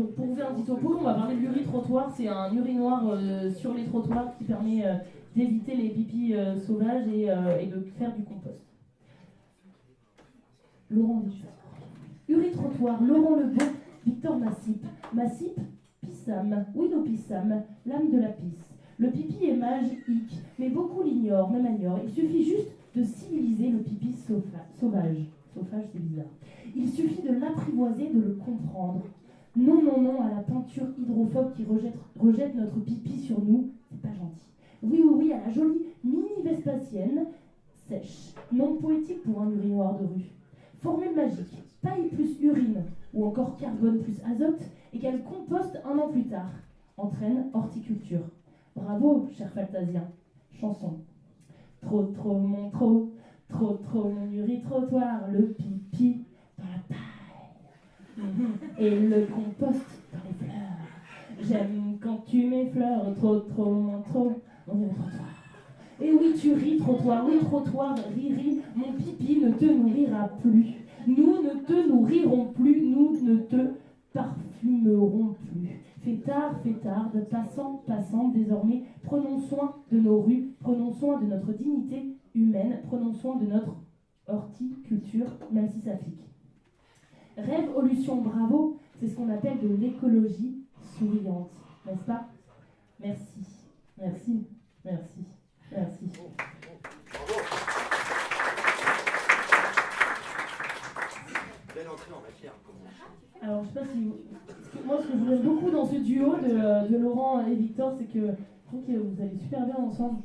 Donc pour vous faire un petit topo, on va parler de l'uri-trottoir. C'est un urinoir sur les trottoirs qui permet d'éviter les pipis sauvages et de faire du compost. Laurent Victor. Uri-trottoir, Laurent Lebeau, Victor Massip. Massip, Pissam, Wido Pissam, l'âme de la pisse. Le pipi est magique, mais beaucoup l'ignorent, même ignorent. Il suffit juste de civiliser le pipi sauvage. Sauvage, c'est bizarre. Il suffit de l'apprivoiser, de le comprendre. Non, non, non à la peinture hydrophobe qui rejette notre pipi sur nous, c'est pas gentil. Oui, oui, oui à la jolie mini Vespasienne, sèche, non poétique pour un urinoir de rue. Formule magique, paille plus urine, ou encore carbone plus azote, égale compost un an plus tard, entraîne horticulture. Bravo, cher Faltasien. Chanson. Trop, trop, mon trop, trop, trop, mon uri-trottoir, le pipi dans la paille. Et le compost dans les fleurs. J'aime quand tu m'effleures, trop, trop, mon trop, mon uri-trottoir. Et oui, tu ris, trottoir, oui, trottoir, riri, mon pipi ne te nourrira plus. Nous ne te nourrirons plus, nous ne te parfumerons plus. Fêtarde, passant, désormais, prenons soin de nos rues, prenons soin de notre dignité humaine, prenons soin de notre horticulture, même si ça pique. Révolution, bravo, c'est ce qu'on appelle de l'écologie souriante, n'est-ce pas? Merci, merci, merci, merci. Belle entrée en matière. Alors, je sais pas si vous... Moi, ce que je voulais beaucoup dans ce duo de Laurent et Victor, c'est que je trouve que vous allez super bien ensemble.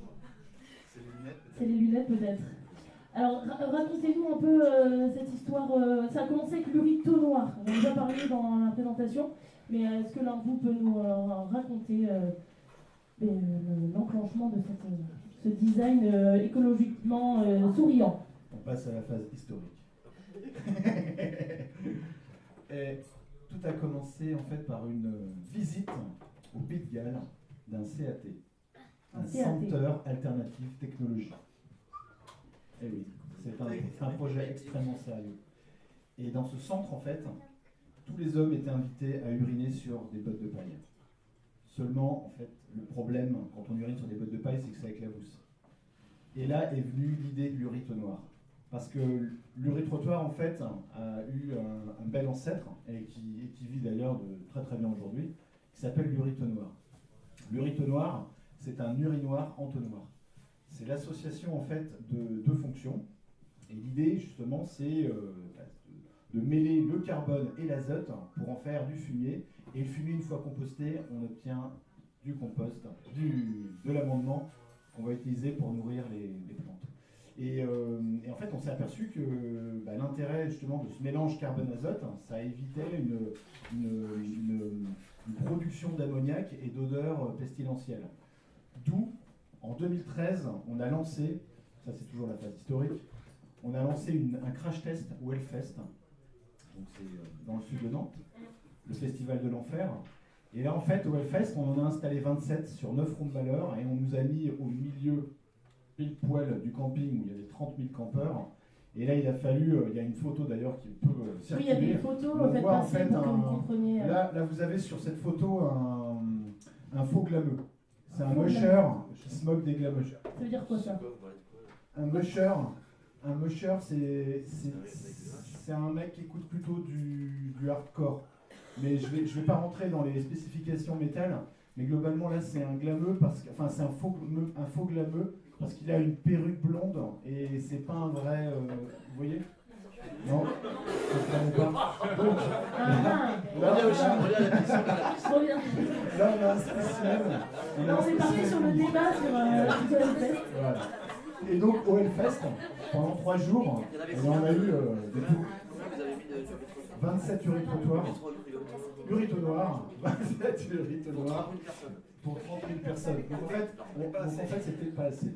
C'est les lunettes, peut-être. Alors, racontez-nous un peu cette histoire. Ça a commencé avec l'uri-trottoir. On en a déjà parlé dans la présentation, mais est-ce que l'un de vous peut nous raconter l'enclenchement de ce design écologiquement souriant? On passe à la phase historique. Et tout a commencé en fait par une visite au Pays de Galles d'un CAT, un Centre Alternative Technologie. Et oui, c'est un projet extrêmement sérieux. Et dans ce centre, en fait, tous les hommes étaient invités à uriner sur des bottes de paille. Seulement, en fait, le problème quand on urine sur des bottes de paille, c'est que ça éclabousse. Et là est venue l'idée de l'uri-trottoir. Parce que l'uri-trottoir, en fait, a eu un bel ancêtre, et qui vit d'ailleurs très très bien aujourd'hui, qui s'appelle l'uri-trottoir. L'uri-trottoir, c'est un urinoir entonnoir. C'est l'association, en fait, de deux fonctions. Et l'idée, justement, c'est de mêler le carbone et l'azote pour en faire du fumier. Et le fumier, une fois composté, on obtient du compost, de l'amendement qu'on va utiliser pour nourrir les plantes. Et en fait, on s'est aperçu que l'intérêt justement de ce mélange carbone-azote, ça évitait une production d'ammoniac et d'odeurs pestilentielles. D'où, en 2013, on a lancé, ça c'est toujours la phase historique, on a lancé un crash test au Hellfest, donc c'est dans le sud de Nantes, le festival de l'enfer. Et là, en fait, au Hellfest, on en a installé 27 sur 9 ronds de valeur et on nous a mis au milieu pile poil du camping où il y avait 30 000 campeurs. Et là, il a fallu, il y a une photo d'ailleurs qui peut circuler. Oui, il y a des photos, faites passer pour que vous compreniez. Là, vous avez sur cette photo un faux glameux. C'est un musher qui se moque des glameux. Ça veut dire quoi ça? Un musher, c'est un mec qui écoute plutôt du hardcore. Mais je vais pas rentrer dans les spécifications métal. Mais globalement, là, c'est un glameux, c'est un faux glameux, parce qu'il a une perruque blonde, et c'est pas un vrai... vous voyez? Non? Je ne pas. Donc, là, on a un spécimen. Là, on est parti sur le débat sur Hellfest. Voilà. Et donc, au Hellfest, pendant 3 jours, on a eu 27 uri-trottoirs. Uri-trottoirs, 27 uri-trottoirs pour 30 000 personnes. Donc en fait, c'était pas assez.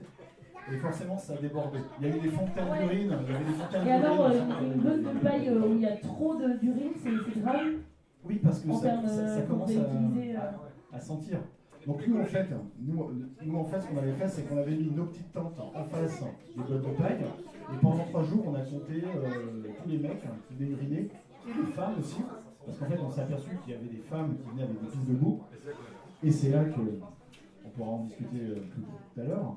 Et forcément, ça a débordé. Il y a eu des fontaines d'urine. Et alors, une botte de paille où il y a trop d'urine, c'est grave? Oui, parce que ça commence à sentir. Donc nous, en fait, ce qu'on avait fait, c'est qu'on avait mis nos petites tentes en face des bottes de paille. Et pendant 3 jours, on a compté tous les mecs qui venaient uriner, et les femmes aussi. Parce qu'en fait, on s'est aperçu qu'il y avait des femmes qui venaient avec des pistes de boue. Et c'est là que, on pourra en discuter tout à l'heure,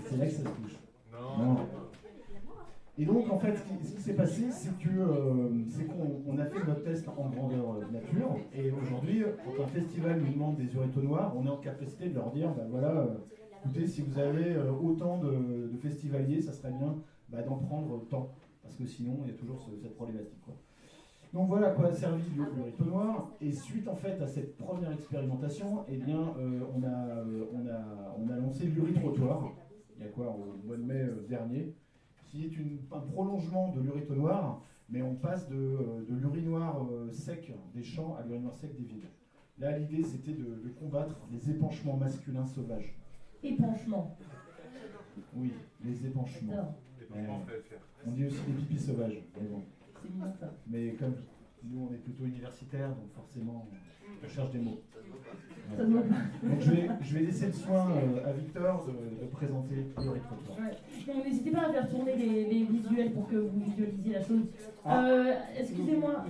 c'est là que ça se touche. Non. Et donc, en fait, ce qui s'est passé, c'est qu'on a fait notre test en grandeur nature. Et aujourd'hui, quand un festival nous demande des urétonoirs, on est en capacité de leur dire, bah voilà, écoutez, si vous avez autant de festivaliers, ça serait bien d'en prendre tant. Parce que sinon, il y a toujours cette problématique, quoi. Donc voilà à quoi a servi l'urétonoir. Et suite en fait à cette première expérimentation, eh bien, on a lancé l'urétrottoir, il y a quoi, au mois de mai dernier, qui est un prolongement de l'urétonoir, mais on passe de l'urinoir sec des champs à l'urinoir sec des villes. Là, l'idée, c'était de combattre les épanchements masculins sauvages. Épanchement. Oui, les épanchements. J'adore. On dit aussi des pipis sauvages. Mais bon. C'est mignon ça. Mais comme nous, on est plutôt universitaires, donc forcément, on cherche des mots. Ça ne voit pas. Donc je vais laisser le soin à Victor de présenter l'urétrottoir. Ouais. Donc n'hésitez pas à faire tourner les visuels pour que vous visualisiez la chose. Excusez-moi,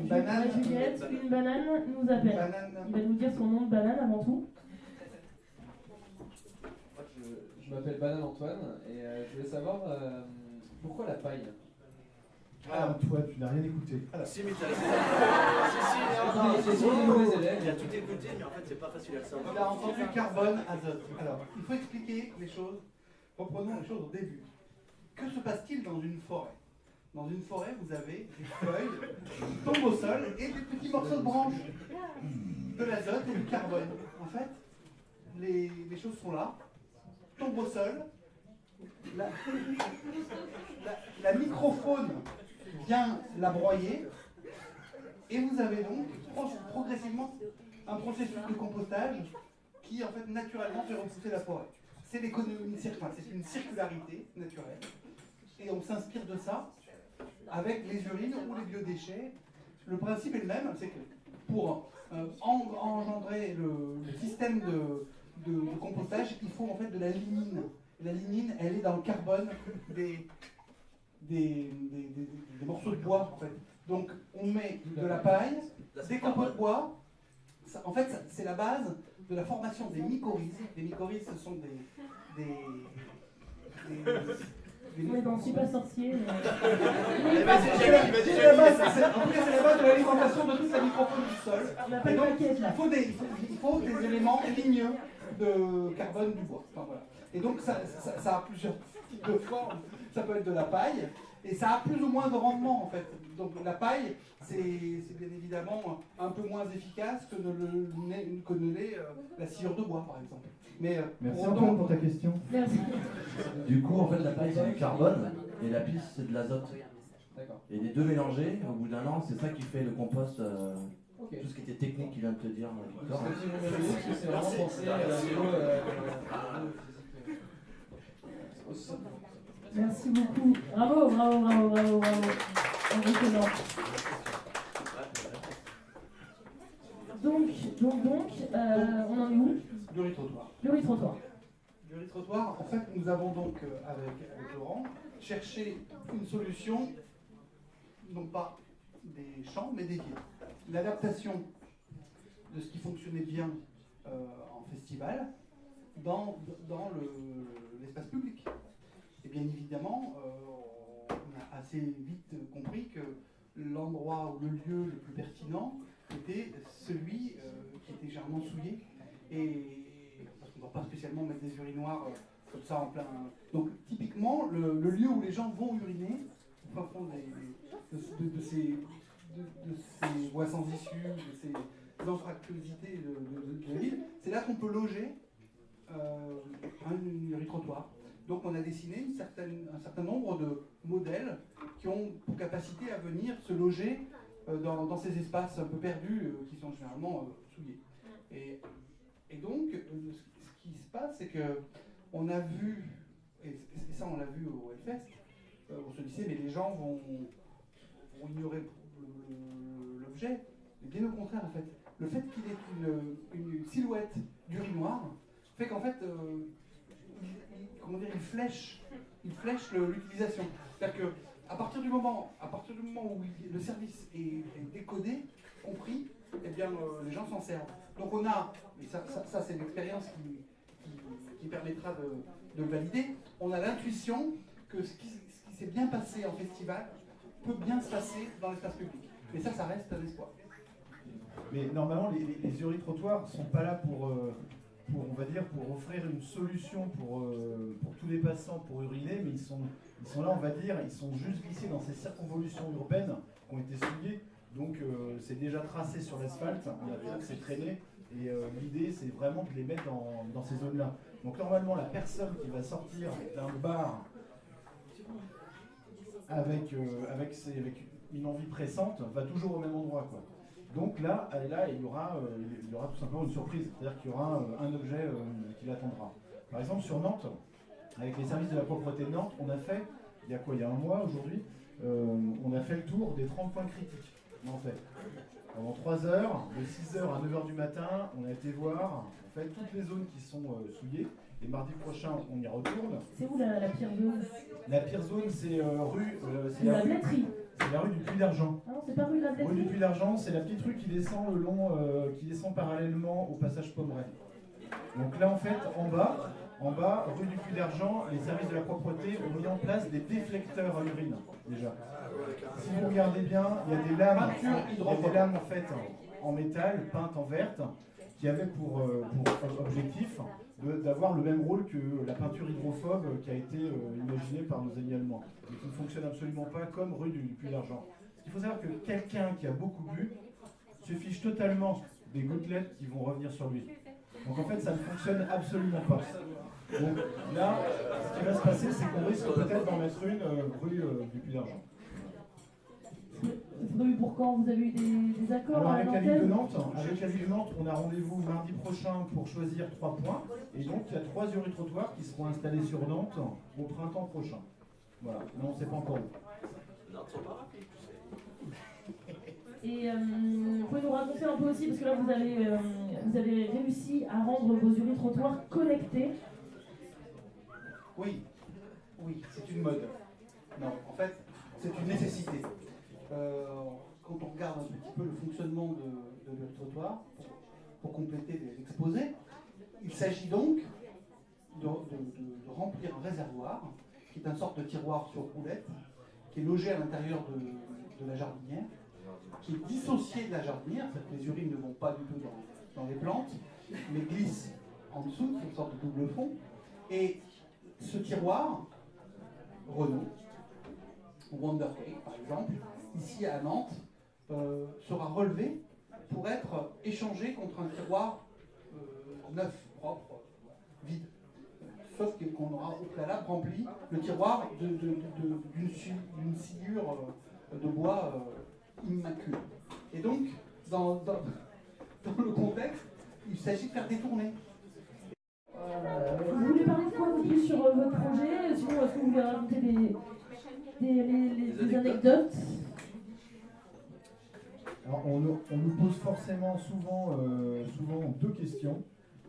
Juliette, une banane nous appelle. Il va nous dire son nom de banane avant tout. Je m'appelle Banane Antoine et je voulais savoir pourquoi la paille. Ah, toi, tu n'as rien écouté. Si, mais t'as il a tout écouté, mais en fait, c'est pas facile à savoir. Il a entendu carbone, azote. Alors, il faut expliquer les choses. Reprenons les choses au début. Que se passe-t-il dans une forêt? Dans une forêt, vous avez des feuilles qui tombent au sol et des petits morceaux de branches, de l'azote et du carbone. En fait, les choses sont là, tombent au sol. La microfaune vient la broyer et vous avez donc progressivement un processus de compostage qui en fait naturellement fait repousser la forêt. C'est l'économie circulaire, c'est une circularité naturelle et on s'inspire de ça avec les urines ou les biodéchets. Le principe est le même, c'est que pour engendrer le système de compostage, il faut en fait de la lignine. La lignine, elle est dans le carbone des morceaux de bois, en fait. Donc, on met de la paille, des copeaux de bois. Ça, en fait, c'est la base de la formation des mycorhizes. Les mycorhizes, ce sont Oui, bon, je suis pas sorcier. Allez, vas-y, Jamie, vas-y, c'est la base, Jamie. en tout cas, c'est la base de l'alimentation de toute la microfaune du sol. On appelle Et donc, maquette, là. il faut des éléments ligneux de carbone du bois. Enfin, voilà. Et donc, ça a plusieurs types de formes. Ça peut être de la paille, et ça a plus ou moins de rendement, en fait. Donc, la paille, c'est bien évidemment un peu moins efficace que ne l'est la sciure de bois, par exemple. Mais, Merci Antoine pour ta question. Merci. Du coup, en fait, la paille, c'est du carbone, et la pisse, c'est de l'azote. D'accord. Et les deux mélangés, au bout d'un an, c'est ça qui fait le compost, Ok. tout ce qui était technique qu'il vient de te dire, Victor. Parce que c'est vraiment pensé à Merci beaucoup. Bravo, bravo, bravo, bravo, bravo. Impressionnant. Donc, on en est où? l'urétrottoir. L'urétrottoir. L'urétrottoir, en fait, nous avons donc, avec Laurent, cherché une solution, non pas des champs, mais des villes. L'adaptation de ce qui fonctionnait bien en festival dans l'espace public. Et bien évidemment, on a assez vite compris que l'endroit ou le lieu le plus pertinent était celui qui était généralement souillé. Et parce qu'on ne va pas spécialement mettre des urinoirs comme ça en plein. Donc typiquement, le lieu où les gens vont uriner, au fond de ces voies sans issue, de ces anfractuosités de la ville, c'est là qu'on peut loger un urétrottoir. Donc on a dessiné un certain nombre de modèles qui ont pour capacité à venir se loger dans ces espaces un peu perdus qui sont généralement souillés. Et donc, ce qui se passe, c'est qu'on a vu, et ça on l'a vu au Hellfest, on se disait mais les gens vont ignorer l'objet, mais bien au contraire en fait. Le fait qu'il ait une silhouette d'urinoir fait qu'en fait, il flèche l'utilisation. C'est-à-dire à partir du moment où le service est décodé, compris, eh bien les gens s'en servent. Donc on a, et ça c'est l'expérience qui permettra de le valider, on a l'intuition que ce qui s'est bien passé en festival peut bien se passer dans l'espace public. Mais ça reste un espoir. Mais normalement, les jurys-trottoirs ne sont pas là pour, on va dire, pour offrir une solution pour tous les passants pour uriner, mais ils sont là, on va dire, ils sont juste glissés dans ces circonvolutions urbaines qui ont été souillées. Donc c'est déjà tracé sur l'asphalte, on a bien que c'est traîné, et l'idée c'est vraiment de les mettre dans ces zones-là. Donc normalement, la personne qui va sortir d'un bar avec une envie pressante va toujours au même endroit, quoi. Donc là, il y aura tout simplement une surprise, c'est-à-dire qu'il y aura un objet qui l'attendra. Par exemple, sur Nantes, avec les services de la propreté de Nantes, on a fait, il y a un mois aujourd'hui, on a fait le tour des 30 points critiques nantais. Pendant 3 heures, de 6h à 9h du matin, on a été voir en fait, toutes les zones qui sont souillées. Et mardi prochain, on y retourne. C'est où la pire zone? La pire zone, c'est C'est la Blétrie. C'est la rue du Puy d'Argent. Ah non, c'est pas rue de la Rue du Blétrie. Puy d'Argent, c'est la petite rue qui descend le long, qui descend parallèlement au passage Pommeraye. Donc là, en fait, en bas, rue du Puy d'Argent, les services de la propreté ont mis en place des déflecteurs à urine, déjà. Si vous regardez bien, il y a des lames, en fait, en métal, peintes en verte, qui avaient pour objectif d'avoir le même rôle que la peinture hydrophobe qui a été imaginée par nos amis allemands. Et qui ne fonctionne absolument pas comme rue du Puy d'Argent. Il faut savoir que quelqu'un qui a beaucoup bu se fiche totalement des gouttelettes qui vont revenir sur lui. Donc en fait, ça ne fonctionne absolument pas. Donc là, ce qui va se passer, c'est qu'on risque peut-être d'en mettre une rue du Puy d'Argent. C'est prévu pour quand? Vous avez eu des accords? Alors avec la ville de Nantes, Nantes, on a rendez-vous mardi prochain pour choisir 3 points. Et donc il y a 3 jurys-trottoirs qui seront installés sur Nantes au printemps prochain. Voilà, mais on ne sait pas encore où. Nantes sont pas rapides, tu sais. Et vous pouvez nous raconter un peu aussi, parce que là vous avez réussi à rendre vos jurys-trottoirs connectés. Oui, c'est une mode. Non, en fait, c'est une nécessité. Quand on regarde un petit peu le fonctionnement de l'urine-trottoir, pour compléter l'exposé, il s'agit donc de remplir un réservoir, qui est une sorte de tiroir sur roulette, qui est logé à l'intérieur de la jardinière, qui est dissocié de la jardinière, c'est-à-dire que les urines ne vont pas du tout dans les plantes, mais glissent en dessous, c'est une sorte de double fond. Et ce tiroir, Renault, Wondercake par exemple, ici à Nantes, sera relevé pour être échangé contre un tiroir neuf, propre, vide. Sauf qu'on aura au préalable rempli le tiroir d'une sciure de bois immaculée. Et donc, dans le contexte, il s'agit de faire des tournées. Vous voulez parler de quoi un peu plus sur votre projet? Sinon, est-ce que vous voulez raconter des anecdotes? Alors, on nous pose forcément souvent 2 questions.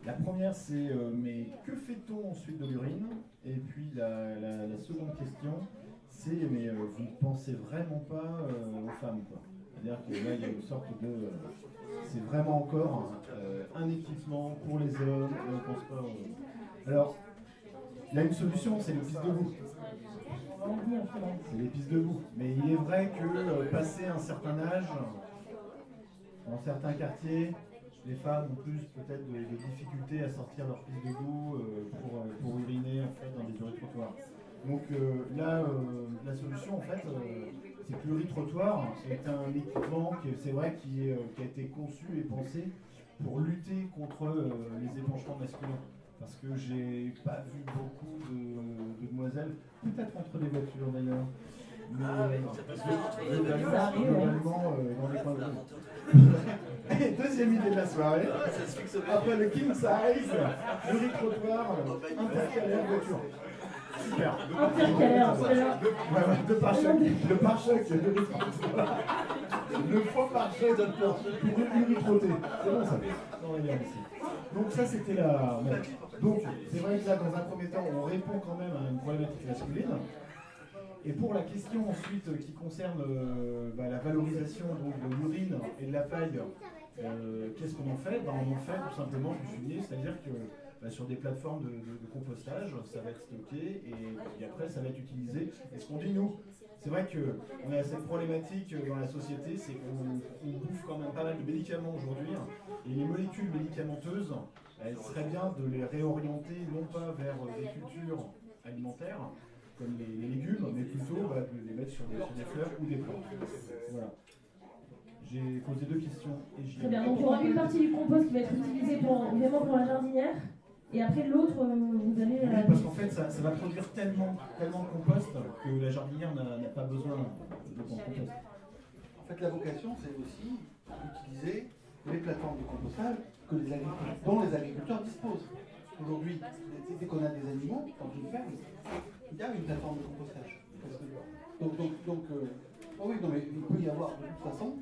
La première, c'est mais que fait-on ensuite de l'urine? Et puis la seconde question, c'est mais vous ne pensez vraiment pas aux femmes, quoi. C'est-à-dire que là, il y a une sorte de... c'est vraiment encore un équipement pour les hommes, et on ne pense pas aux... Alors, il y a une solution, c'est les pistes debout. C'est les pistes debout. Mais il est vrai que passé un certain âge, dans certains quartiers, les femmes ont plus peut-être de difficultés à sortir leur piste debout pour uriner en fait, dans des urines-trottoirs. Donc là, la solution en fait, c'est que l'urine-trottoir est un équipement c'est vrai qui a été conçu et pensé pour lutter contre les épanchements masculins. Parce que j'ai pas vu beaucoup de demoiselles, peut-être entre les voitures d'ailleurs, mais globalement dans les coins de rue. Et deuxième idée de la soirée, après le king size, urine-trottoir intercalaire voiture. Super. Intercalaire, c'est là. De pare-choc, urine-trottoir. Le faux pare-choc pour urine-trotter. C'est bon ça. On va dire ici. Donc ça c'était la... Donc c'est vrai que là dans un premier temps on répond quand même à une problématique masculine. Et pour la question ensuite qui concerne la valorisation donc, de l'urine et de la paille, qu'est-ce qu'on en fait? On en fait tout simplement du fumier, c'est-à-dire que sur des plateformes de compostage, ça va être stocké et après ça va être utilisé. Et ce qu'on dit nous, c'est vrai qu'on a cette problématique dans la société, c'est qu'on bouffe quand même pas mal de médicaments aujourd'hui, et les molécules médicamenteuses, il serait bien de les réorienter non pas vers des cultures alimentaires, comme les légumes, mais plutôt de les mettre sur des fleurs ou des plantes. Voilà. J'ai posé 2 questions et j'ai... Très bien, donc il y aura une partie du compost qui va être utilisée vraiment pour la jardinière, et après l'autre, vous allez... Oui, parce qu'en fait, ça va produire tellement de compost que la jardinière n'a pas besoin de compost. En fait, la vocation, c'est aussi d'utiliser les plateformes de compostage dont les agriculteurs disposent. Aujourd'hui, dès qu'on a des animaux dans une ferme, il y a une plateforme de compostage. Oui, non, mais il peut y avoir de toute façon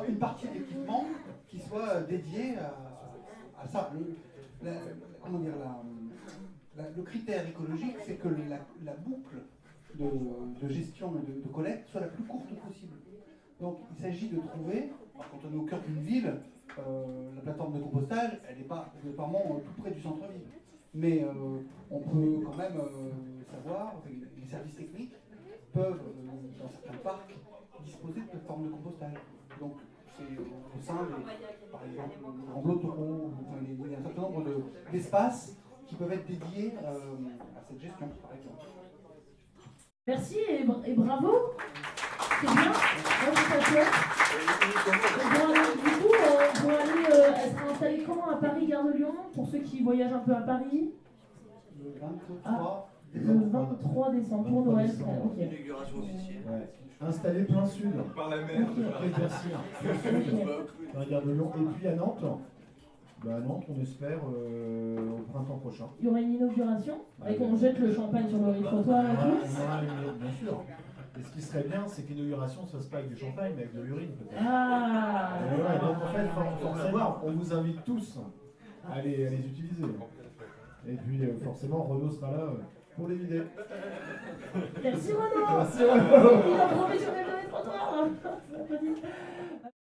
une partie d'équipement qui soit dédiée à ça. Le critère écologique, c'est que la boucle de gestion et de collecte soit la plus courte possible. Donc il s'agit de trouver, quand on est au cœur d'une ville, la plateforme de compostage, elle n'est pas obligatoirement tout près du centre-ville. Mais on peut quand même savoir, les services techniques peuvent, dans certains parcs, disposer de plateformes de compostage. Donc c'est au sein par exemple, des grands lotéraux, il y a un certain nombre d'espaces qui peuvent être dédiés à cette gestion, par exemple. Merci et bravo. C'est bien. C'est chouette. Du coup, on va aller, elle sera installée quand à Paris, Gare de Lyon, pour ceux qui voyagent un peu à Paris? Le 23 Le 23 décembre, pour Noël. Ok. Inauguration officielle. Ouais. Installé plein sud. Par la mer. Bien sûr. Dans la Gare de Lyon. Et puis à Nantes. À Nantes, on espère au printemps prochain. Il y aura une inauguration, avec on jette le champagne sur le trottoir et tout. Bien sûr. Et ce qui serait bien, c'est que l'inauguration ne se fasse pas avec du champagne, mais avec de l'urine peut-être. Ah. Donc en fait, forcément, on vous invite tous à les utiliser. Et puis forcément, Renaud sera là pour les vider. Merci Renaud. Merci Renaud. Il a professionnel dans les trottoirs.